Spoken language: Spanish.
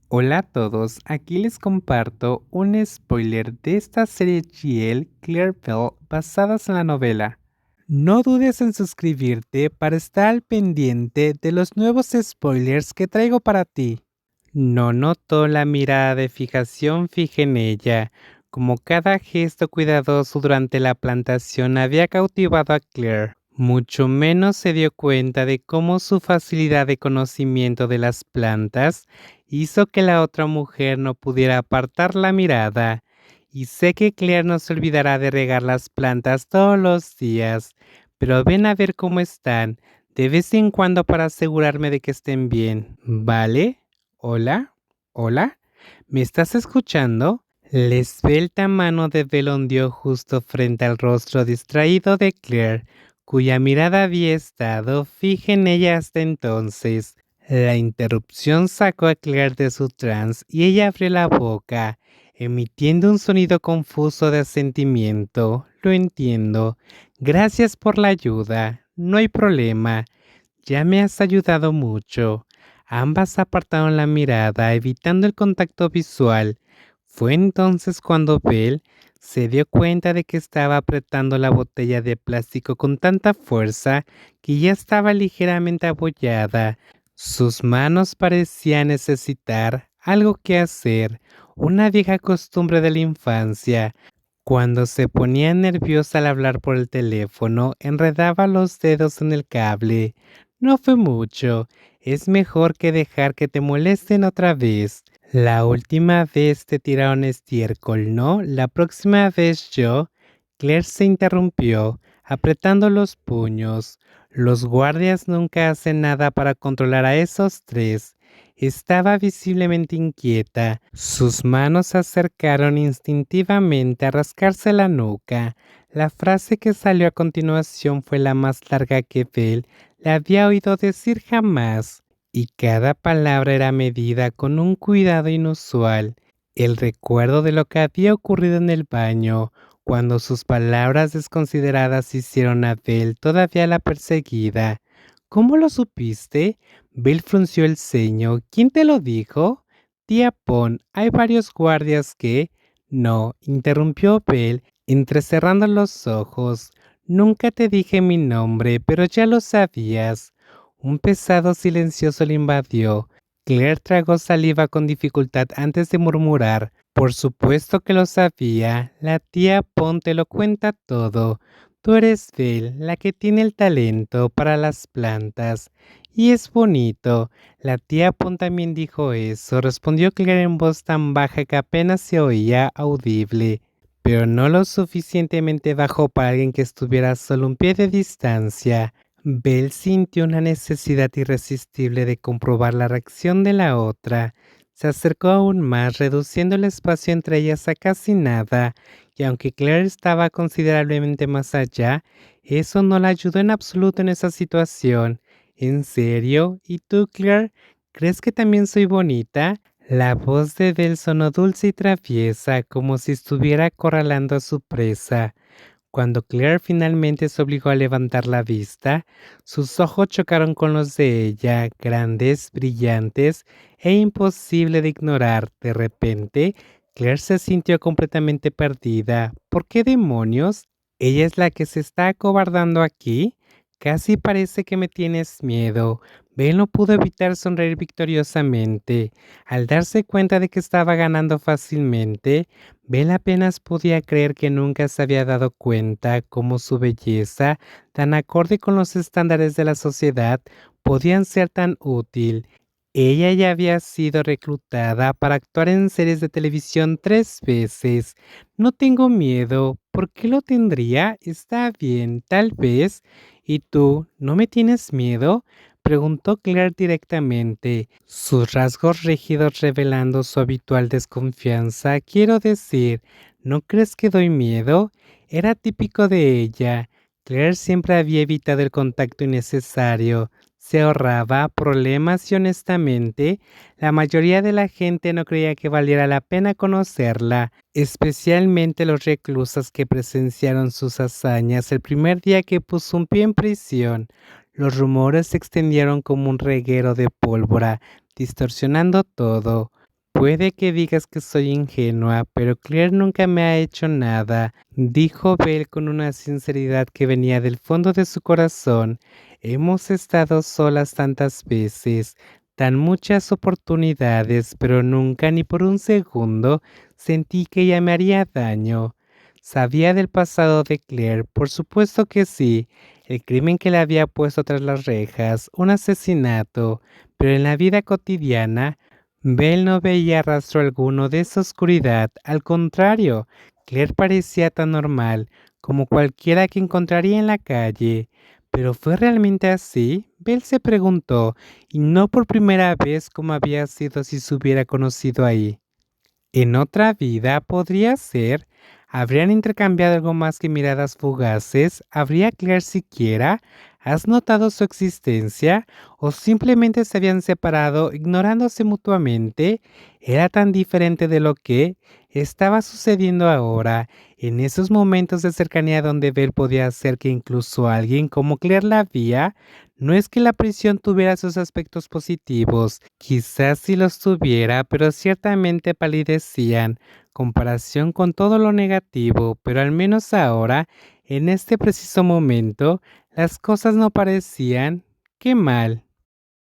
Hola a todos, aquí les comparto un spoiler de esta serie GL Clearville basadas en la novela. No dudes en suscribirte para estar al pendiente de los nuevos spoilers que traigo para ti. No notó la mirada de fijación fija en ella, como cada gesto cuidadoso durante la plantación había cautivado a Claire. Mucho menos se dio cuenta de cómo su facilidad de conocimiento de las plantas hizo que la otra mujer no pudiera apartar la mirada. Y sé que Claire no se olvidará de regar las plantas todos los días, pero ven a ver cómo están, de vez en cuando para asegurarme de que estén bien, ¿vale? Hola, hola, ¿me estás escuchando? La esbelta mano de Belle ondeó justo frente al rostro distraído de Claire, cuya mirada había estado fija en ella hasta entonces. La interrupción sacó a Claire de su trance y ella abrió la boca, emitiendo un sonido confuso de asentimiento. Lo entiendo. Gracias por la ayuda. No hay problema. Ya me has ayudado mucho. Ambas apartaron la mirada, evitando el contacto visual. Fue entonces cuando Belle se dio cuenta de que estaba apretando la botella de plástico con tanta fuerza que ya estaba ligeramente abollada. Sus manos parecían necesitar algo que hacer, una vieja costumbre de la infancia. Cuando se ponía nerviosa al hablar por el teléfono, enredaba los dedos en el cable. No fue mucho. Es mejor que dejar que te molesten otra vez. La última vez te tiraron estiércol, ¿no? La próxima vez yo. Claire se interrumpió, apretando los puños. Los guardias nunca hacen nada para controlar a esos tres. Estaba visiblemente inquieta. Sus manos se acercaron instintivamente a rascarse la nuca. La frase que salió a continuación fue la más larga que Belle le había oído decir jamás, y cada palabra era medida con un cuidado inusual. El recuerdo de lo que había ocurrido en el baño, cuando sus palabras desconsideradas hicieron a Belle todavía la perseguida. ¿Cómo lo supiste? Bill frunció el ceño. ¿Quién te lo dijo? Tía Pon, hay varios guardias que... No, interrumpió Bell, entrecerrando los ojos. Nunca te dije mi nombre, pero ya lo sabías. Un pesado silencioso le invadió. Claire tragó saliva con dificultad antes de murmurar. Por supuesto que lo sabía. La tía Pon te lo cuenta todo. Tú eres Belle, la que tiene el talento para las plantas. Y es bonito. La tía Pon también dijo eso, respondió Claire en voz tan baja que apenas se oía audible, pero no lo suficientemente bajo para alguien que estuviera a solo un pie de distancia. Belle sintió una necesidad irresistible de comprobar la reacción de la otra. Se acercó aún más, reduciendo el espacio entre ellas a casi nada, y aunque Claire estaba considerablemente más allá, eso no la ayudó en absoluto en esa situación. ¿En serio? ¿Y tú, Claire? ¿Crees que también soy bonita? La voz de Belle sonó dulce y traviesa, como si estuviera acorralando a su presa. Cuando Claire finalmente se obligó a levantar la vista, sus ojos chocaron con los de ella, grandes, brillantes e imposible de ignorar. De repente, Claire se sintió completamente perdida. ¿Por qué demonios? ¿Ella es la que se está acobardando aquí? Casi parece que me tienes miedo. Belle no pudo evitar sonreír victoriosamente. Al darse cuenta de que estaba ganando fácilmente, Belle apenas podía creer que nunca se había dado cuenta cómo su belleza, tan acorde con los estándares de la sociedad, podían ser tan útil. Ella ya había sido reclutada para actuar en series de televisión 3 veces. No tengo miedo. ¿Por qué lo tendría? Está bien, tal vez. ¿Y tú, no me tienes miedo? Preguntó Claire directamente, sus rasgos rígidos revelando su habitual desconfianza. Quiero decir, ¿no crees que doy miedo? Era típico de ella. Claire siempre había evitado el contacto innecesario. Se ahorraba problemas y honestamente, la mayoría de la gente no creía que valiera la pena conocerla, especialmente los reclusos que presenciaron sus hazañas el primer día que puso un pie en prisión. Los rumores se extendieron como un reguero de pólvora, distorsionando todo. Puede que digas que soy ingenua, pero Claire nunca me ha hecho nada, dijo Belle con una sinceridad que venía del fondo de su corazón. Hemos estado solas tantas veces, tan muchas oportunidades, pero nunca ni por un segundo sentí que ella me haría daño. ¿Sabía del pasado de Claire? Por supuesto que sí. El crimen que le había puesto tras las rejas, un asesinato, pero en la vida cotidiana, Belle no veía rastro alguno de esa oscuridad. Al contrario, Claire parecía tan normal como cualquiera que encontraría en la calle. ¿Pero fue realmente así? Belle se preguntó, y no por primera vez como había sido si se hubiera conocido ahí. En otra vida podría ser. ¿Habrían intercambiado algo más que miradas fugaces? ¿Habría Claire siquiera? ¿Has notado su existencia? ¿O simplemente se habían separado ignorándose mutuamente? Era tan diferente de lo que estaba sucediendo ahora, en esos momentos de cercanía donde Belle podía hacer que incluso alguien como Claire la vía. No es que la prisión tuviera sus aspectos positivos, quizás sí los tuviera, pero ciertamente palidecían comparación con todo lo negativo, pero al menos ahora, en este preciso momento, las cosas no parecían. Qué mal.